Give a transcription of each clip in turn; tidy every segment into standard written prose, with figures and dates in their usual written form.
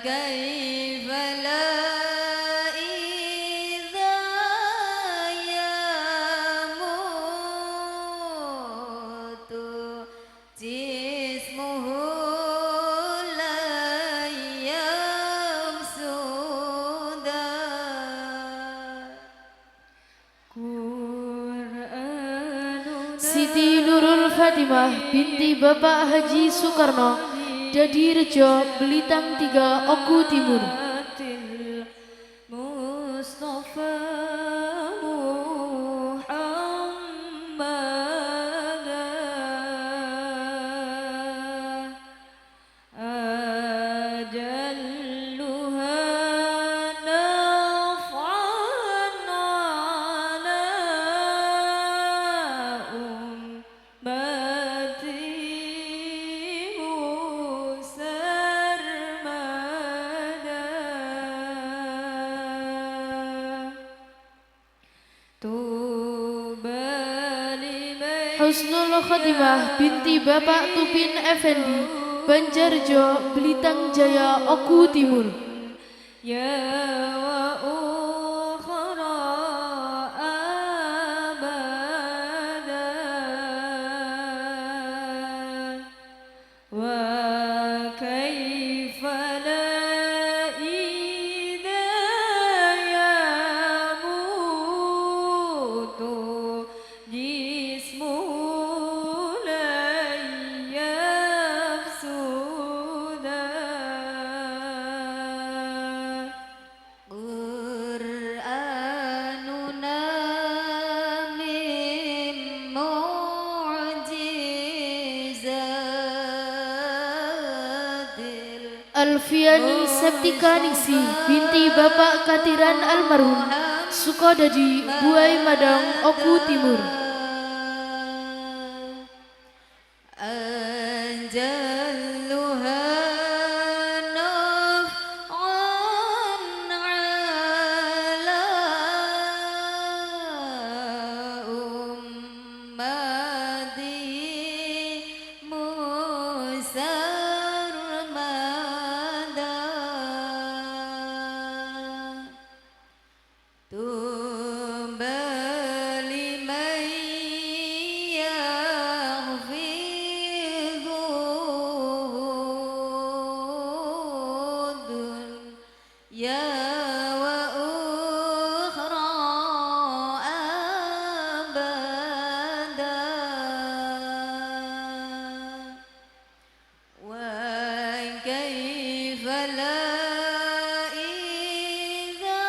كيف لا إذا يموت جسمه لا يفسد. Siti Nurul Fatimah binti Bapak Haji Soekarno, Dadi Rejo, Belitang 3, Oku Timur. Mustafa Muhammad ajalluha naf'an ala ummati musarmada. Husnul Khotimah binti Bapak Tupin Effendi, Banjarjo, Belitang Jaya, Oku Timur. Ya wa ukhra abada wa kaifa la idza yamutu jismuhu la yafsuda. Qur'anuna min mu'jizatil Alfiani Septikanisi binti Bapak Katiran almarhum Sukodadi, Buai Madang, Oku Timur. Anjalluha naf'an ala ummati musarmada. Tuba liman yaghfiru dunya wa ukhra abada wa kaifa la idza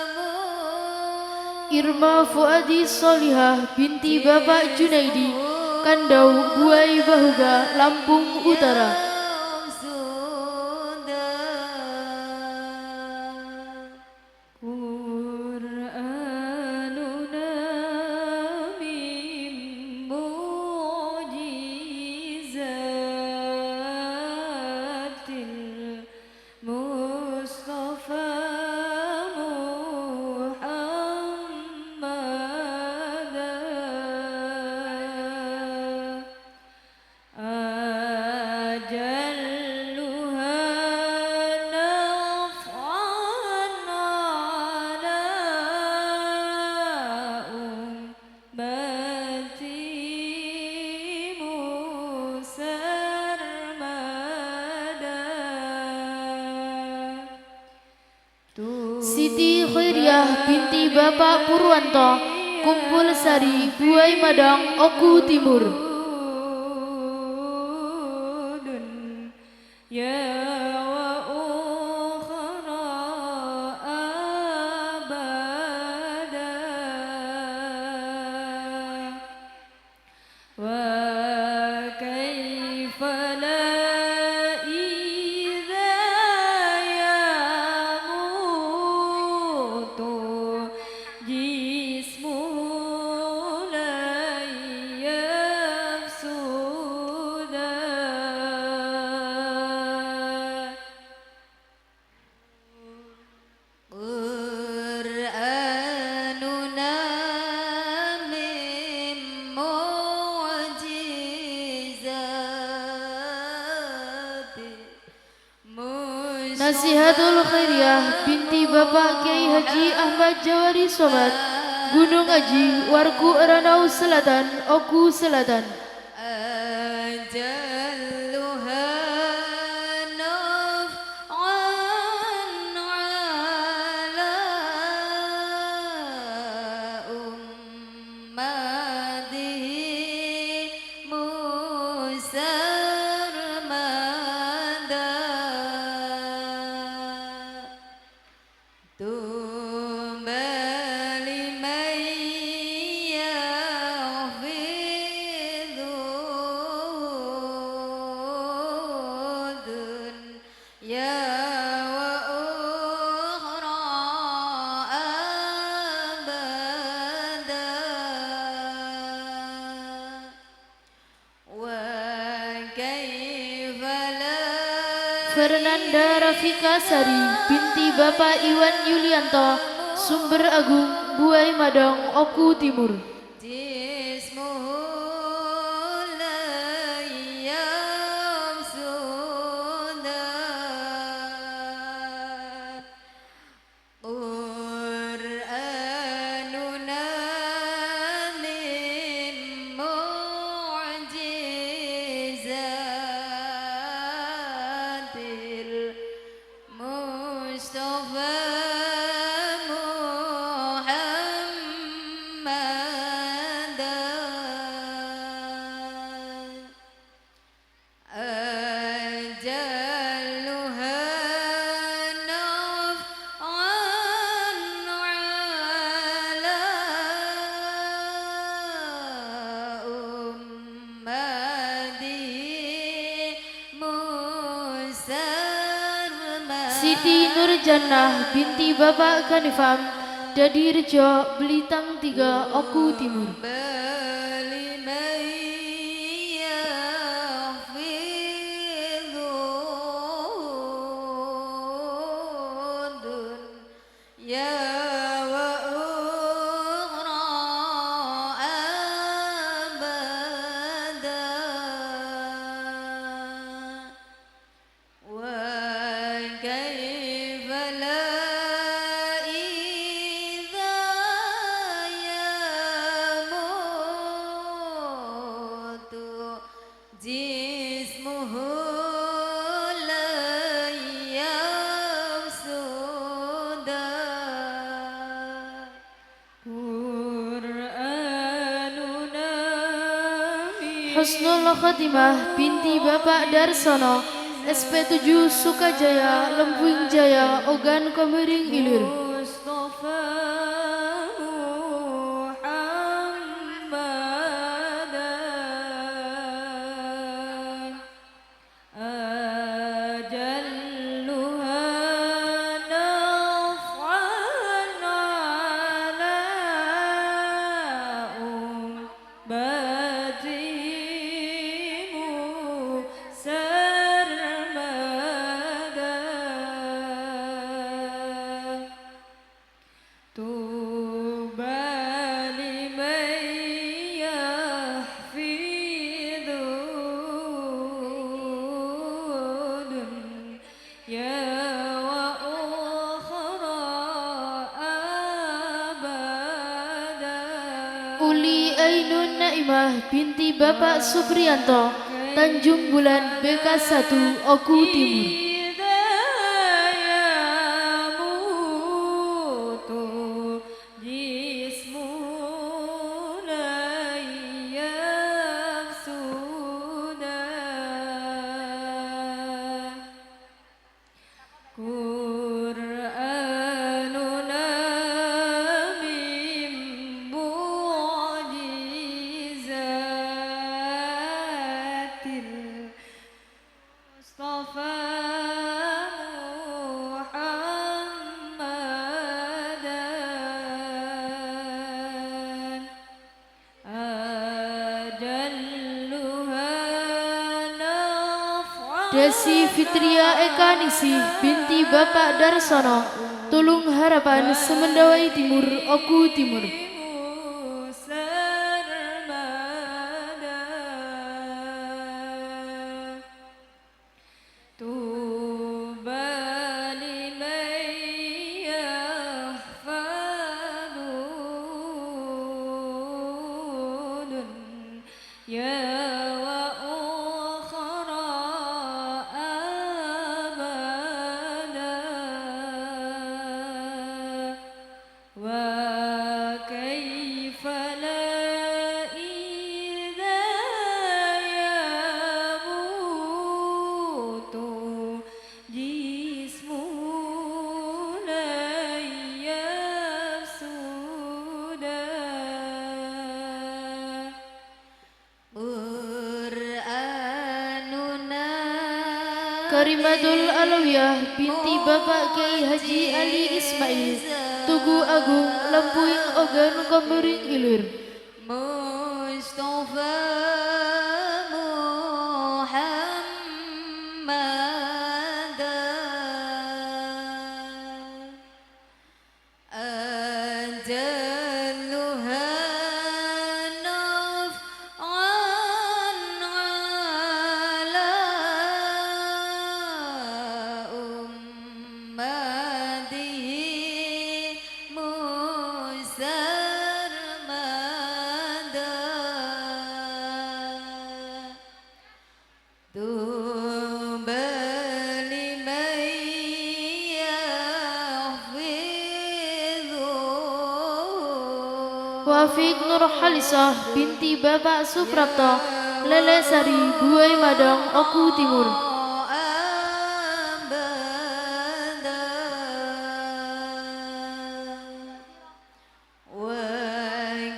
yamut. Irma Fuadi Solihah binti Bapak Junaidi, Kandau, Buai Bahuga, Lampung Utara. Qur'anuna min mu'jizatil Mustafa Muhammad ajalluha naf'an ala ummati musarmada. Siti Khairiah binti Bapak Purwanto, Kumpul Sari, Buai Madang, Oku Timur. Ya wa ukhra abada wa kaifa la idza yamutu jismuhu la yafsuda. Qur'anuna min Nasihatul Khairiyah binti Bapak Kiai Haji Ahmad Jawari Somad, Gunung Aji, Warku Ranau Selatan, Oku Selatan. أجلها نفعا على أمته مسرمدا طوبى لمن يحفظ دنيا وأخرى أبدا وكيف لا Fernanda Rafika Sari binti Bapak Iwan Yulianto, Sumber Agung, Buai Madong, Oku Timur. جسمه لا يفسد قرآننا من معجزات المصطفى أجلها نفعا على أمته مسرمدا Siti Nurjannah binti Bapak Kanifam, Dadi Rejo, Belitang 3, Oku Timur. لمن يحفظ دنيا وأخرى أبدا وكيف لا إذا يموت جسمه لا يفسد قرآننا Husnul Khotimah binti Bapak Darsono, SP7 Sukajaya, Lempuing Jaya, Ogan Komering Ilir. مصطفى محمدا أجلها نفعا على أمته مسرمدا طوبى لمن يحفظ دنيا وأخرى أبدا Uli Ainun Naimah binti Bapak Supriyanto, Tanjung Bulan, BK1, Oku Timur. إذا يموت جسمه لا يفسد قرآننا من معجزات المصطفى محمدا أجلها نفعا Desi Fitria Ekanisi binti Bapak Darsono, Tulung Harapan, Semendawai Timur, Oku Timur. مسرمدا طوبى Karimatul Alawiyah binti Bapak Kiai Haji Ali Ismail Tugu Agung Lempuing Ogan Kombering Ilir Mustafa Muhammad ajalluha naf'an ala ummatihi musarmada tuba liman yahfidhu Wafiq Nur Halisah binti Bapak Suprapto Lele Sari Buai Madang Oku Timur abada wa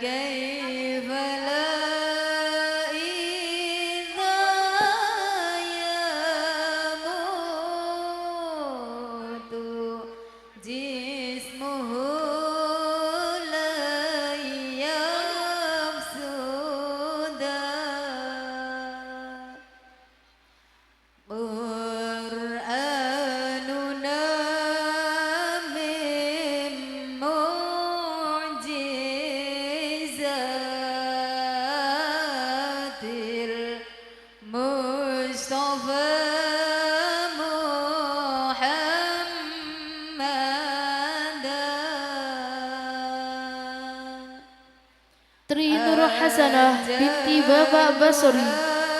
kaifa la idza yamutu jismuhu la yafsuda Qur'anuna min mu'jizatil Mustafa Muhammad Tri Nur Hasanah binti Bapak Basori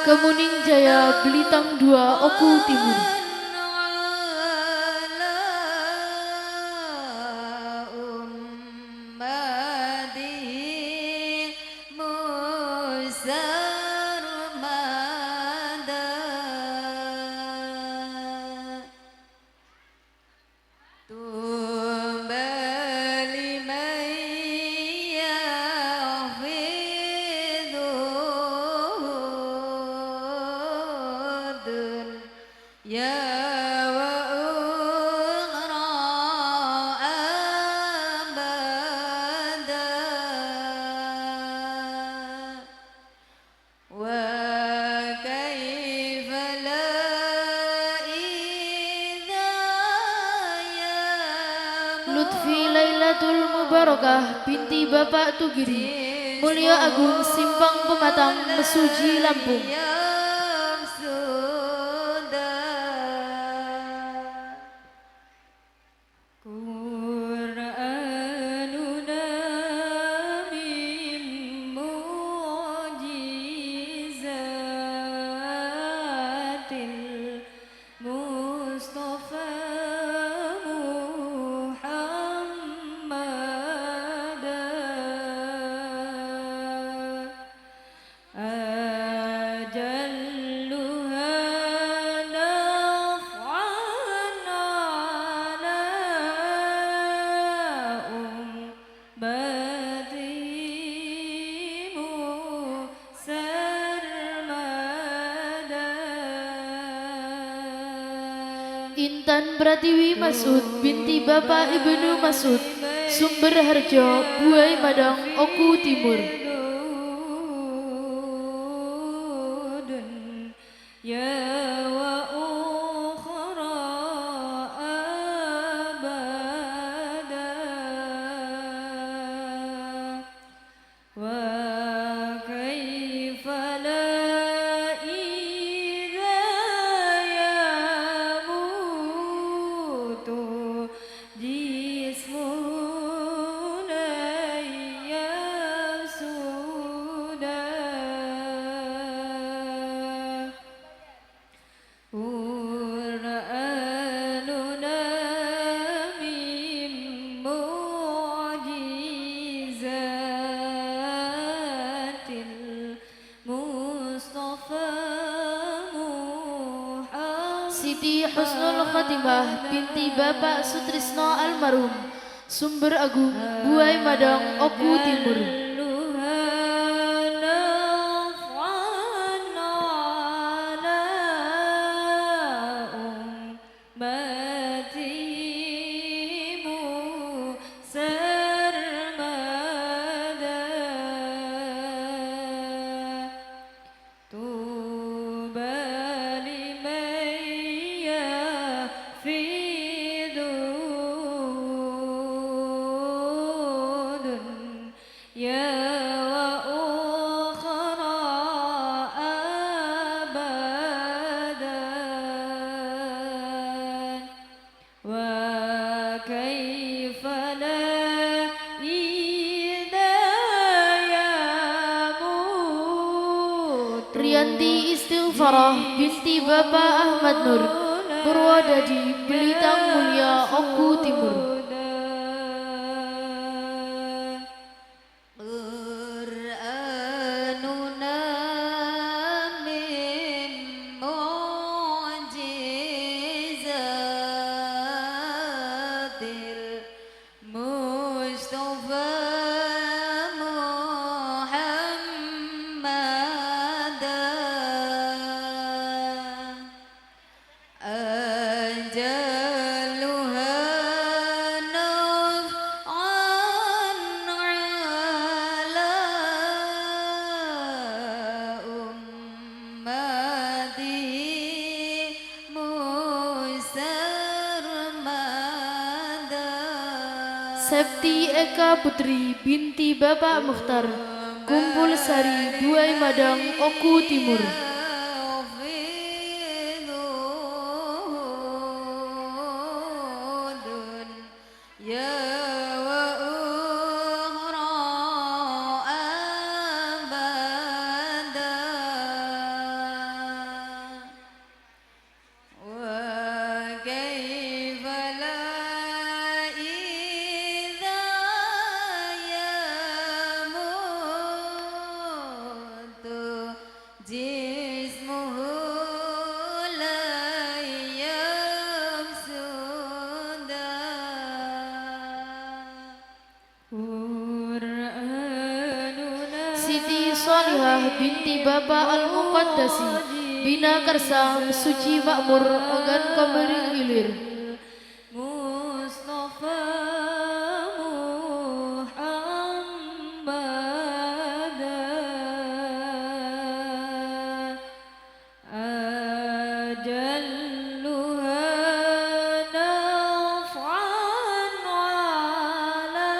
Kemuning Jaya Belitang 2 Oku Timur ala ummatihi musarmada tuba liman yahfidhu ya wa ukhra abada wa kaifa la idza Lutfi Lailatul Mubarakah binti Bapak Tugiri Mulia Agung Simpang Pematang Mesuji Lampung yafsuda Qur'anuna min mu'jizatil Mustafa Muhammad ajalluha naf'an ala ummatihi musarmada Intan Pratiwi Masud binti Bapak Ibnu Masud Sumber Harjo Buai Madang Oku Timur ya wa ukhra abada wa kaifa la idza yamutu jismuhu la yafsuda Qur'anuna min mu'jizatil Mustafa Muhammad Siti Husnul Khatimah binti Bapak Sutrisno Almarhum Sumber Agung Buai Madang Oku Timur Sarah binti Bapak Ahmad Nur Purwodadi Belitang Mulia Oku Timur. Septi Eka Putri binti Bapak Mukhtar Kumpul Sari Buai Madang Oku Timur. Siti Solihah binti Bapak Al-Muqaddasi Bina Karsa Suci Makmur Ogan Komering Ilir. Mustafa Muhammad ajalluha naf'an ala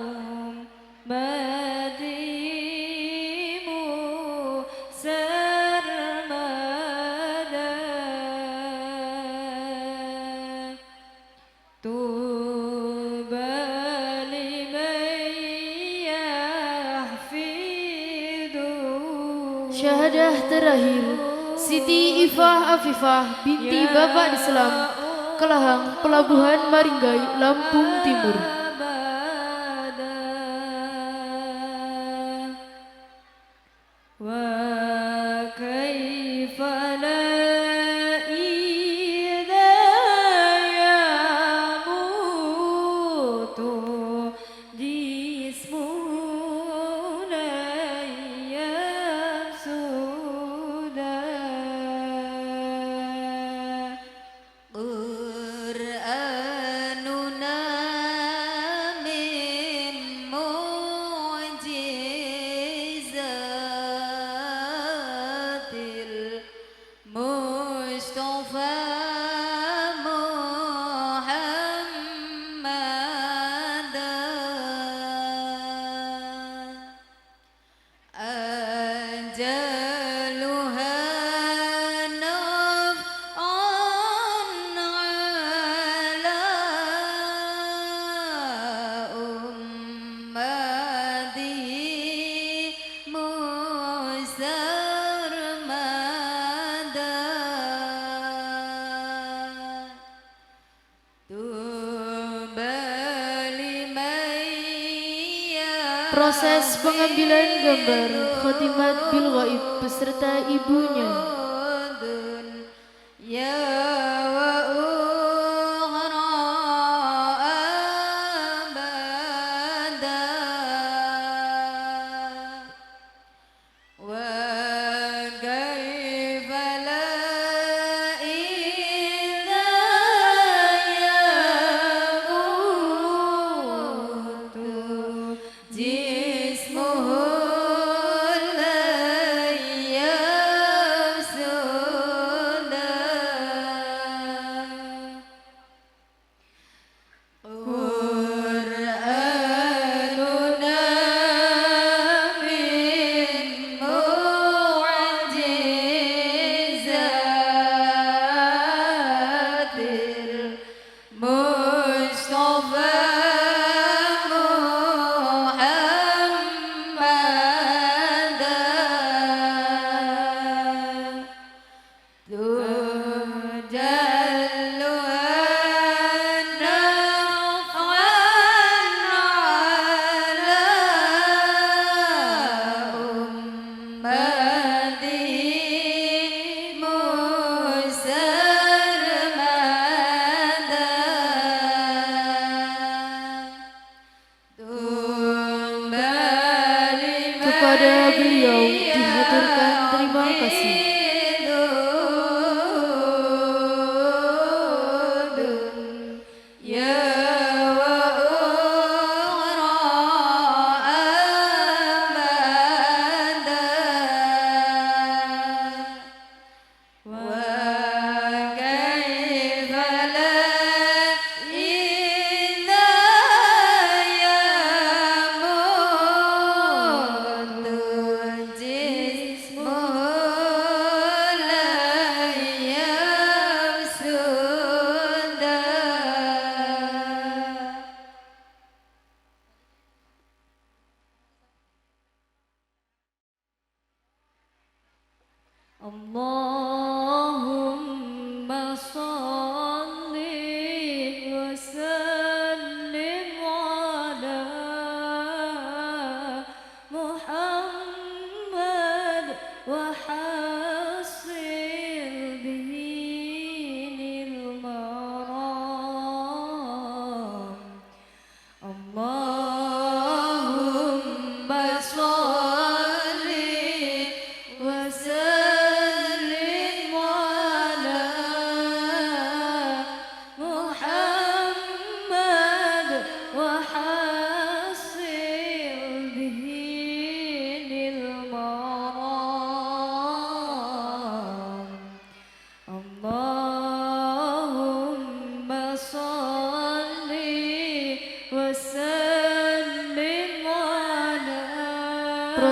ummatimu sarmada. Tuba liman yahfidu. Syahadah terakhir Siti Ifah Afifah binti Bapak Islam Kelahang Pelabuhan Maringgai Lampung Timur. Wa kaifa la idza yamutu jismu la yafsuda. Qur'anuna min mu'jizatil Mustafa Muhammad ajaluha naf'an ala ummatihi musarmada. Tuba liman Proses pengambilan gambar Khotimat bil Ghaib beserta ibunya. ya wa ukhra abada. Wa kaifa la idza yamutu jismuhu la yafsuda.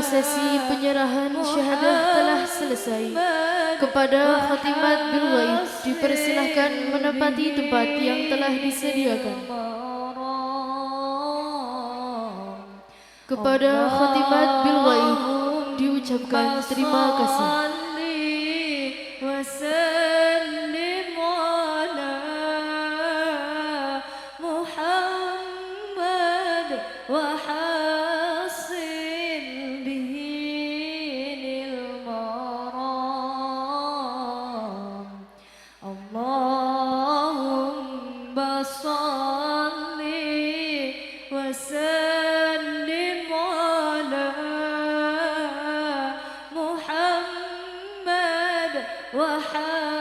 prosesi penyerahan syahadah telah selesai. Kepada Khotimat bil Ghaib dipersilahkan menempati tempat yang telah disediakan. Kepada Khotimat bil Ghaib diucapkan terima kasih. وسلم على محمد وحصل به المرام اللهم صل وسلم على محمد وحصل